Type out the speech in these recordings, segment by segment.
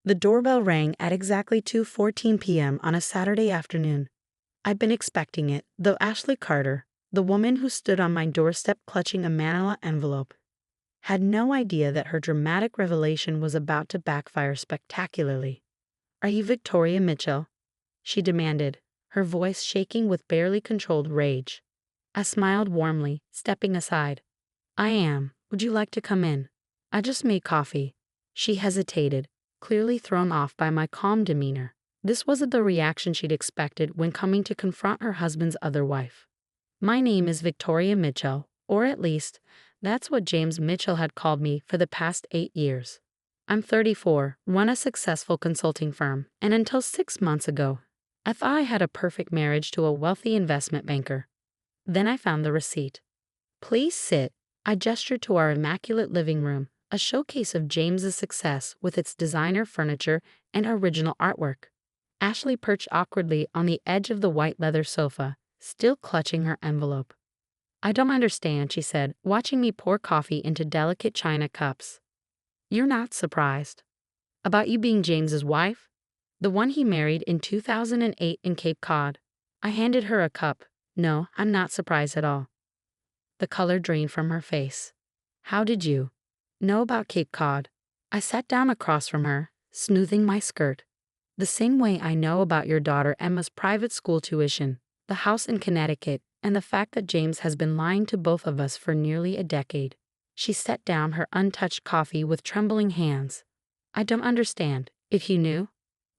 The doorbell rang at exactly 2:14 p.m. on a Saturday afternoon. I'd been expecting it, though Ashley Carter, the woman who stood on my doorstep clutching a manila envelope, had no idea that her dramatic revelation was about to backfire spectacularly. "Are you Victoria Mitchell?" she demanded, her voice shaking with barely controlled rage. I smiled warmly, stepping aside. "I am. Would you like to come in? I just made coffee." She hesitated, clearly thrown off by my calm demeanor. This wasn't the reaction she'd expected when coming to confront her husband's other wife. "My name is Victoria Mitchell, or at least, that's what James Mitchell had called me for the past 8 years. I'm 34, run a successful consulting firm, and until 6 months ago, I thought I had a perfect marriage to a wealthy investment banker. Then I found the receipt." "Please sit." I gestured to our immaculate living room, a showcase of James's success with its designer furniture and original artwork. Ashley perched awkwardly on the edge of the white leather sofa, still clutching her envelope. "I don't understand," she said, watching me pour coffee into delicate china cups. "You're not surprised? About you being James's wife? The one he married in 2008 in Cape Cod." I handed her a cup. "No, I'm not surprised at all." The color drained from her face. "How did you know about Cape Cod?" I sat down across from her, smoothing my skirt. "The same way I know about your daughter Emma's private school tuition, the house in Connecticut, and the fact that James has been lying to both of us for nearly a decade." She set down her untouched coffee with trembling hands. "I don't understand. If you knew,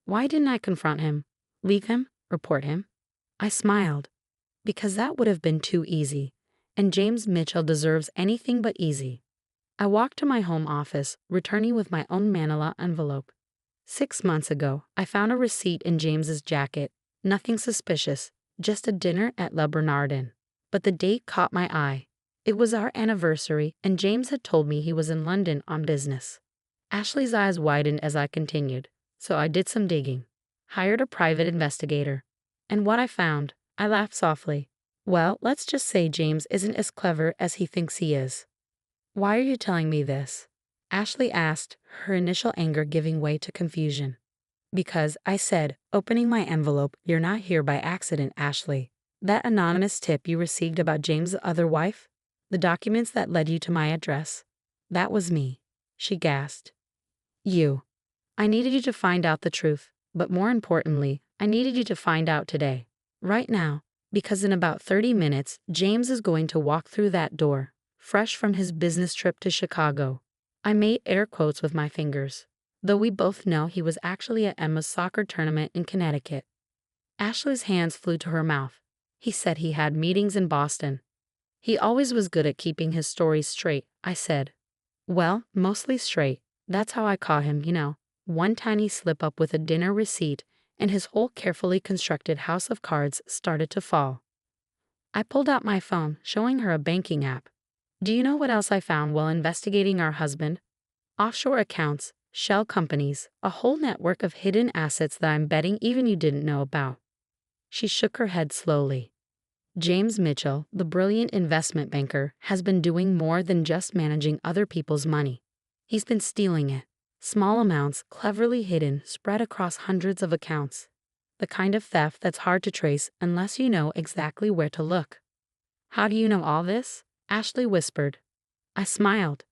why didn't I confront him? Leave him? Report him?" I smiled. "Because that would have been too easy, and James Mitchell deserves anything but easy." I walked to my home office, returning with my own manila envelope. 6 months ago, I found a receipt in James's jacket. Nothing suspicious, just a dinner at Le Bernardin. But the date caught my eye. It was our anniversary, and James had told me he was in London on business. Ashley's eyes widened as I continued, so I did some digging. Hired a private investigator. And what I found, I laughed softly. Well, let's just say James isn't as clever as he thinks he is. "Why are you telling me this?" Ashley asked, her initial anger giving way to confusion. "Because," I said, opening my envelope, "you're not here by accident, Ashley. That anonymous tip you received about James' other wife? The documents that led you to my address? That was me." She gasped. "You. I needed you to find out the truth, but more importantly, I needed you to find out today. Right now, because in about 30 minutes, James is going to walk through that door, fresh from his business trip to Chicago." I made air quotes with my fingers, though we both know he was actually at Emma's soccer tournament in Connecticut. Ashley's hands flew to her mouth. "He said he had meetings in Boston." "He always was good at keeping his stories straight," I said. "Well, mostly straight. That's how I caught him, you know. One tiny slip-up with a dinner receipt, and his whole carefully constructed house of cards started to fall." I pulled out my phone, showing her a banking app. "Do you know what else I found while investigating our husband? Offshore accounts, shell companies, a whole network of hidden assets that I'm betting even you didn't know about." She shook her head slowly. "James Mitchell, the brilliant investment banker, has been doing more than just managing other people's money. He's been stealing it. Small amounts, cleverly hidden, spread across hundreds of accounts. The kind of theft that's hard to trace unless you know exactly where to look." "How do you know all this?" Ashley whispered. I smiled.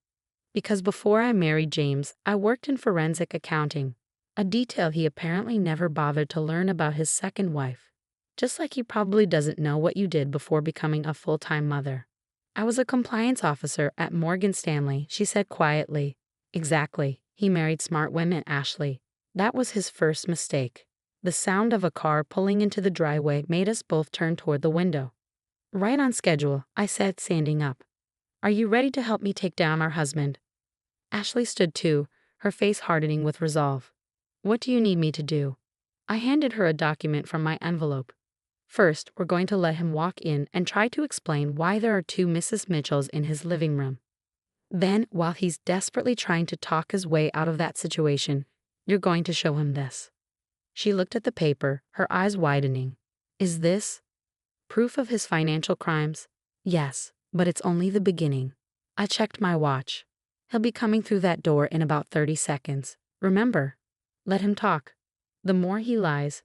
"Because before I married James, I worked in forensic accounting, a detail he apparently never bothered to learn about his second wife. Just like he probably doesn't know what you did before becoming a full-time mother." "I was a compliance officer at Morgan Stanley," she said quietly. "Exactly. He married smart women, Ashley. That was his first mistake." The sound of a car pulling into the driveway made us both turn toward the window. "Right on schedule," I said, standing up. "Are you ready to help me take down our husband?" Ashley stood too, her face hardening with resolve. "What do you need me to do?" I handed her a document from my envelope. "First, we're going to let him walk in and try to explain why there are 2 Mrs. Mitchells in his living room. Then, while he's desperately trying to talk his way out of that situation, you're going to show him this." She looked at the paper, her eyes widening. "Is this proof of his financial crimes?" "Yes, but it's only the beginning." I checked my watch. "He'll be coming through that door in about 30 seconds. Remember, Let him talk. The more he lies,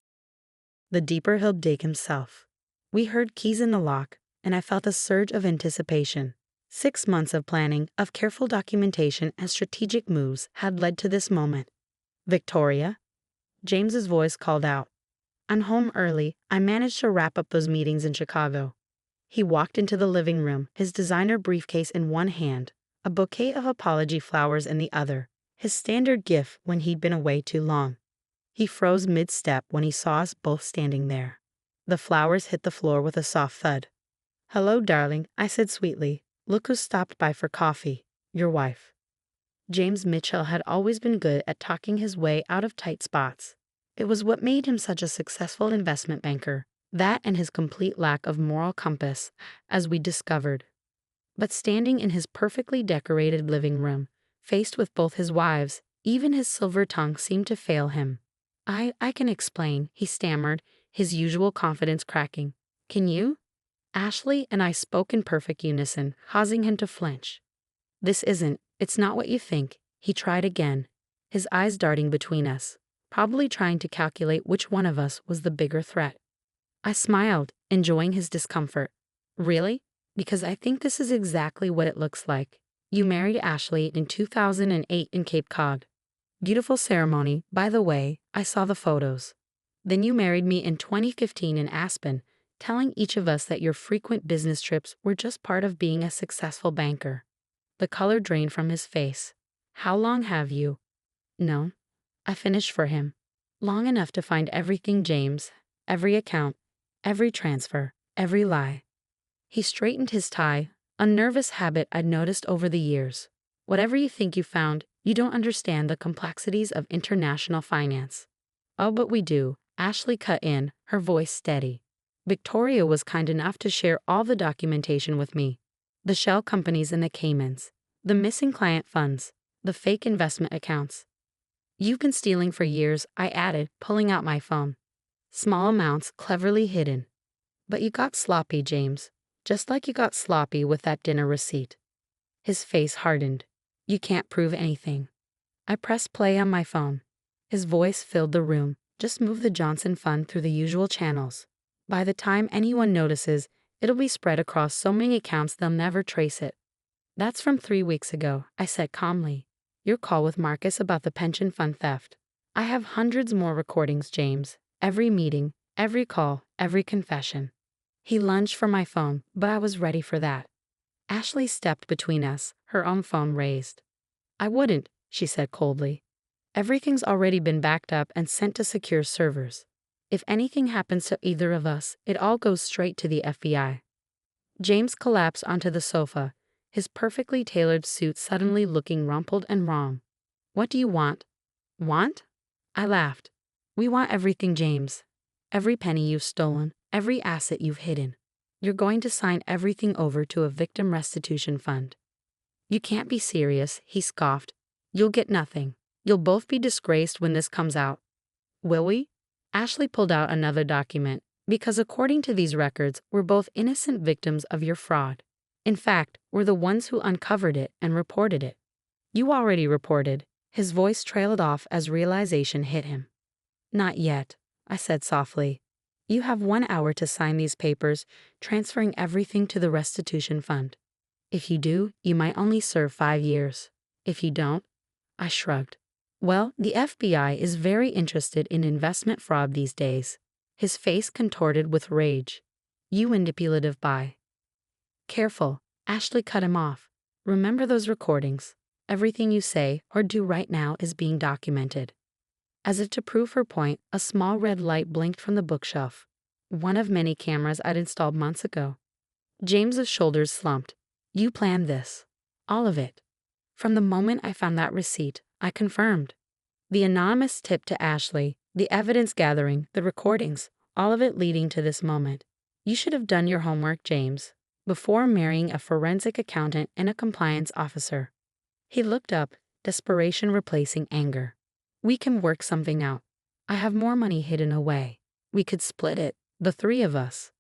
the deeper he'll dig himself. We heard keys in the lock, and I felt a surge of anticipation. 6 months of planning, of careful documentation and strategic moves had led to this moment. Victoria? James's voice called out. I'm home early. I managed to wrap up those meetings in Chicago. He walked into the living room, his designer briefcase in one hand, a bouquet of apology flowers in the other, his standard gift when he'd been away too long. He froze mid-step when he saw us both standing there. The flowers hit the floor with a soft thud. Hello, darling, I said sweetly. Look who stopped by for coffee. Your wife. James Mitchell had always been good at talking his way out of tight spots. It was what made him such a successful investment banker, that and his complete lack of moral compass, as we discovered. But standing in his perfectly decorated living room, faced with both his wives, even his silver tongue seemed to fail him. I can explain, he stammered, his usual confidence cracking. Can you? Ashley and I spoke in perfect unison, causing him to flinch. It's not what you think, he tried again, his eyes darting between us, probably trying to calculate which one of us was the bigger threat. I smiled, enjoying his discomfort. Really? Because I think this is exactly what it looks like. You married Ashley in 2008 in Cape Cod. Beautiful ceremony, by the way, I saw the photos. Then you married me in 2015 in Aspen, telling each of us that your frequent business trips were just part of being a successful banker. The color drained from his face. How long have you? No. I finished for him. Long enough to find everything, James. Every account, every transfer, every lie. He straightened his tie, a nervous habit I'd noticed over the years. Whatever you think you found, you don't understand the complexities of international finance. Oh, but we do, Ashley cut in, her voice steady. Victoria was kind enough to share all the documentation with me. The shell companies in the Caymans, the missing client funds, the fake investment accounts. You've been stealing for years, I added, pulling out my phone. Small amounts cleverly hidden. But you got sloppy, James, just like you got sloppy with that dinner receipt. His face hardened. You can't prove anything. I pressed play on my phone. His voice filled the room. Just move the Johnson Fund through the usual channels. By the time anyone notices, it'll be spread across so many accounts they'll never trace it. That's from 3 weeks ago, I said calmly. Your call with Marcus about the pension fund theft. I have hundreds more recordings, James. Every meeting, every call, every confession. He lunged for my phone, but I was ready for that. Ashley stepped between us, her own phone raised. I wouldn't, she said coldly. Everything's already been backed up and sent to secure servers. If anything happens to either of us, it all goes straight to the FBI. James collapsed onto the sofa, his perfectly tailored suit suddenly looking rumpled and wrong. What do you want? Want? I laughed. We want everything, James. Every penny you've stolen, every asset you've hidden. You're going to sign everything over to a victim restitution fund. You can't be serious, he scoffed. You'll get nothing. You'll both be disgraced when this comes out. Will we? Ashley pulled out another document, because according to these records, we're both innocent victims of your fraud. In fact, we're the ones who uncovered it and reported it. You already reported. His voice trailed off as realization hit him. Not yet, I said softly. You have 1 hour to sign these papers, transferring everything to the restitution fund. If you do, you might only serve 5 years. If you don't, I shrugged. Well, the FBI is very interested in investment fraud these days. His face contorted with rage. You manipulative buy. Careful, Ashley cut him off. Remember those recordings. Everything you say or do right now is being documented. As if to prove her point, a small red light blinked from the bookshelf. One of many cameras I'd installed months ago. James's shoulders slumped. You planned this. All of it. From the moment I found that receipt, I confirmed. The anonymous tip to Ashley, the evidence gathering, the recordings, all of it leading to this moment. You should have done your homework, James, before marrying a forensic accountant and a compliance officer. He looked up, desperation replacing anger. We can work something out. I have more money hidden away. We could split it, the 3 of us.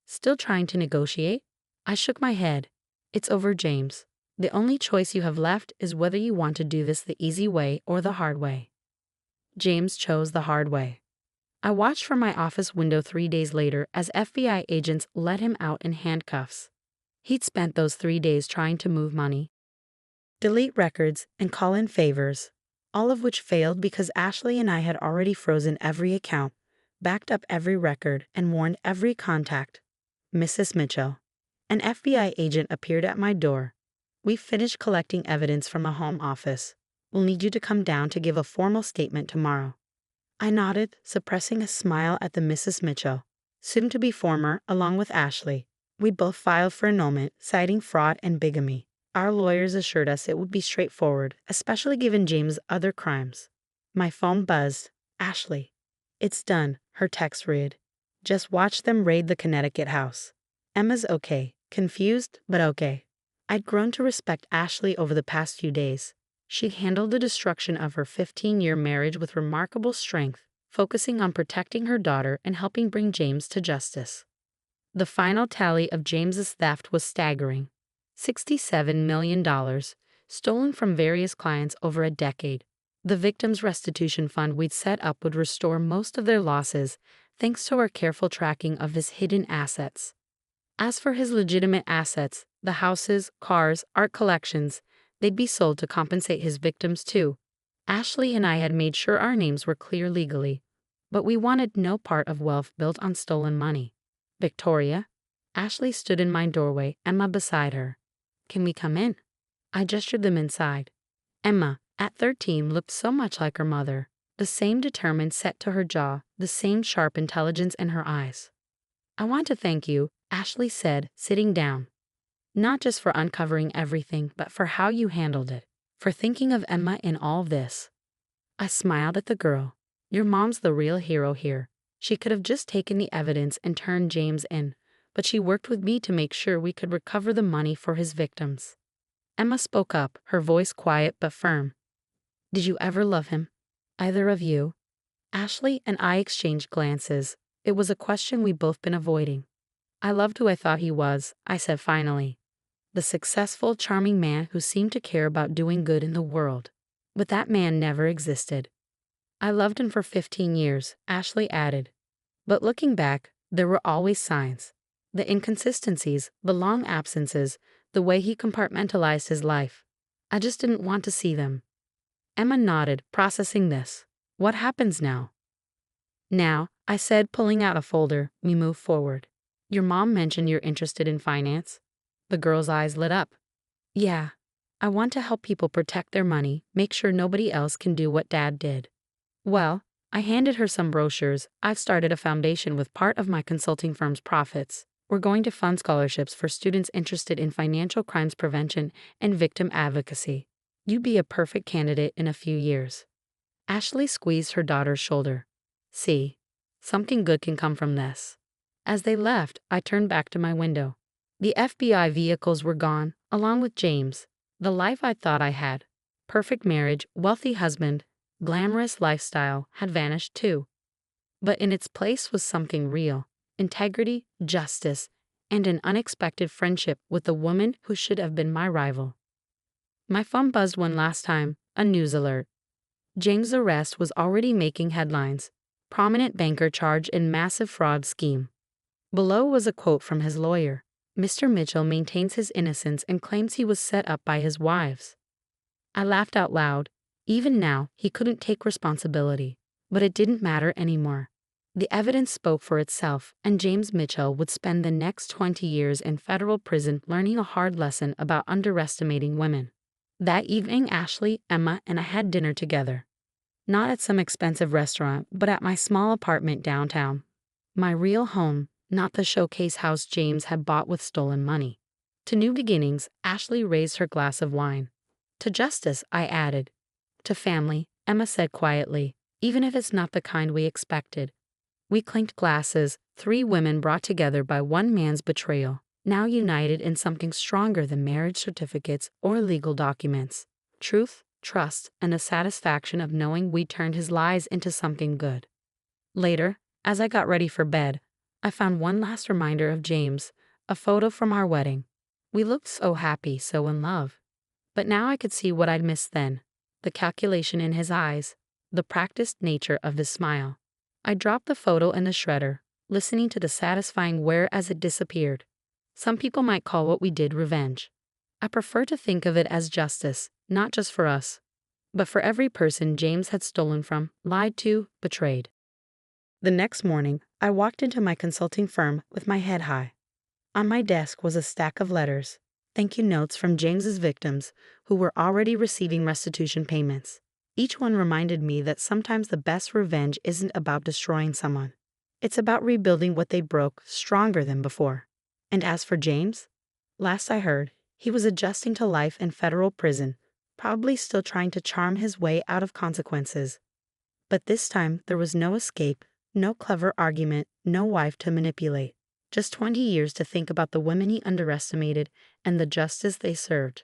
Still trying to negotiate? I shook my head. It's over, James. The only choice you have left is whether you want to do this the easy way or the hard way. James chose the hard way. I watched from my office window 3 days later as FBI agents let him out in handcuffs. He'd spent those 3 days trying to move money, delete records, and call in favors, all of which failed because Ashley and I had already frozen every account, backed up every record, and warned every contact. Mrs. Mitchell. An FBI agent appeared at my door. "We've finished collecting evidence from a home office. We'll need you to come down to give a formal statement tomorrow." I nodded, suppressing a smile at the Mrs. Mitchell, soon to be former, along with Ashley. We both filed for annulment, citing fraud and bigamy. Our lawyers assured us it would be straightforward, especially given James' other crimes. My phone buzzed. Ashley. "It's done," her text read. "Just watch them raid the Connecticut house." Emma's okay. Confused, but okay. I'd grown to respect Ashley over the past few days. She handled the destruction of her 15-year marriage with remarkable strength, focusing on protecting her daughter and helping bring James to justice. The final tally of James's theft was staggering. $67 million, stolen from various clients over a decade. The victims' restitution fund we'd set up would restore most of their losses, thanks to our careful tracking of his hidden assets. As for his legitimate assets, the houses, cars, art collections, they'd be sold to compensate his victims too. Ashley and I had made sure our names were clear legally, but we wanted no part of wealth built on stolen money. "Victoria?" Ashley stood in my doorway, Emma beside her. "Can we come in?" I gestured them inside. Emma, at 13, looked so much like her mother, the same determined set to her jaw, the same sharp intelligence in her eyes. "I want to thank you," Ashley said, sitting down. "Not just for uncovering everything, but for how you handled it, for thinking of Emma in all this." I smiled at the girl. "Your mom's the real hero here. She could have just taken the evidence and turned James in, but she worked with me to make sure we could recover the money for his victims." Emma spoke up, her voice quiet but firm. "Did you ever love him? Either of you?" Ashley and I exchanged glances. It was a question we'd both been avoiding. "I loved who I thought he was," I said finally. "The successful, charming man who seemed to care about doing good in the world. But that man never existed." "I loved him for 15 years, Ashley added. "But looking back, there were always signs. The inconsistencies, the long absences, the way he compartmentalized his life. I just didn't want to see them." Emma nodded, processing this. "What happens now?" "Now," I said, pulling out a folder, we moved forward. "Your mom mentioned you're interested in finance." The girl's eyes lit up. "Yeah. I want to help people protect their money, make sure nobody else can do what Dad did." "Well," I handed her some brochures. "I've started a foundation with part of my consulting firm's profits. We're going to fund scholarships for students interested in financial crimes prevention and victim advocacy. You'd be a perfect candidate in a few years." Ashley squeezed her daughter's shoulder. "See, something good can come from this." As they left, I turned back to my window. The FBI vehicles were gone, along with James. The life I thought I had, perfect marriage, wealthy husband, glamorous lifestyle, had vanished too. But in its place was something real: integrity, justice, and an unexpected friendship with the woman who should have been my rival. My phone buzzed one last time, a news alert. James' arrest was already making headlines. Prominent banker charged in massive fraud scheme. Below was a quote from his lawyer. "Mr. Mitchell maintains his innocence and claims he was set up by his wives." I laughed out loud. Even now, he couldn't take responsibility. But it didn't matter anymore. The evidence spoke for itself, and James Mitchell would spend the next 20 years in federal prison learning a hard lesson about underestimating women. That evening, Ashley, Emma, and I had dinner together. Not at some expensive restaurant, but at my small apartment downtown. My real home, not the showcase house James had bought with stolen money. To new beginnings, Ashley raised her glass of wine. "To justice," I added. "To family," Emma said quietly, "even if it's not the kind we expected." We clinked glasses, 3 women brought together by one man's betrayal, now united in something stronger than marriage certificates or legal documents: truth, trust, and the satisfaction of knowing we turned his lies into something good. Later, as I got ready for bed, I found one last reminder of James, a photo from our wedding. We looked so happy, so in love. But now I could see what I'd missed then: the calculation in his eyes, the practiced nature of his smile. I dropped the photo in the shredder, listening to the satisfying whir as it disappeared. Some people might call what we did revenge. I prefer to think of it as justice, not just for us, but for every person James had stolen from, lied to, betrayed. The next morning, I walked into my consulting firm with my head high. On my desk was a stack of letters, thank you notes from James's victims who were already receiving restitution payments. Each one reminded me that sometimes the best revenge isn't about destroying someone. It's about rebuilding what they broke stronger than before. And as for James, last I heard, he was adjusting to life in federal prison, probably still trying to charm his way out of consequences. But this time there was no escape, no clever argument, no wife to manipulate. Just 20 years to think about the women he underestimated and the justice they served.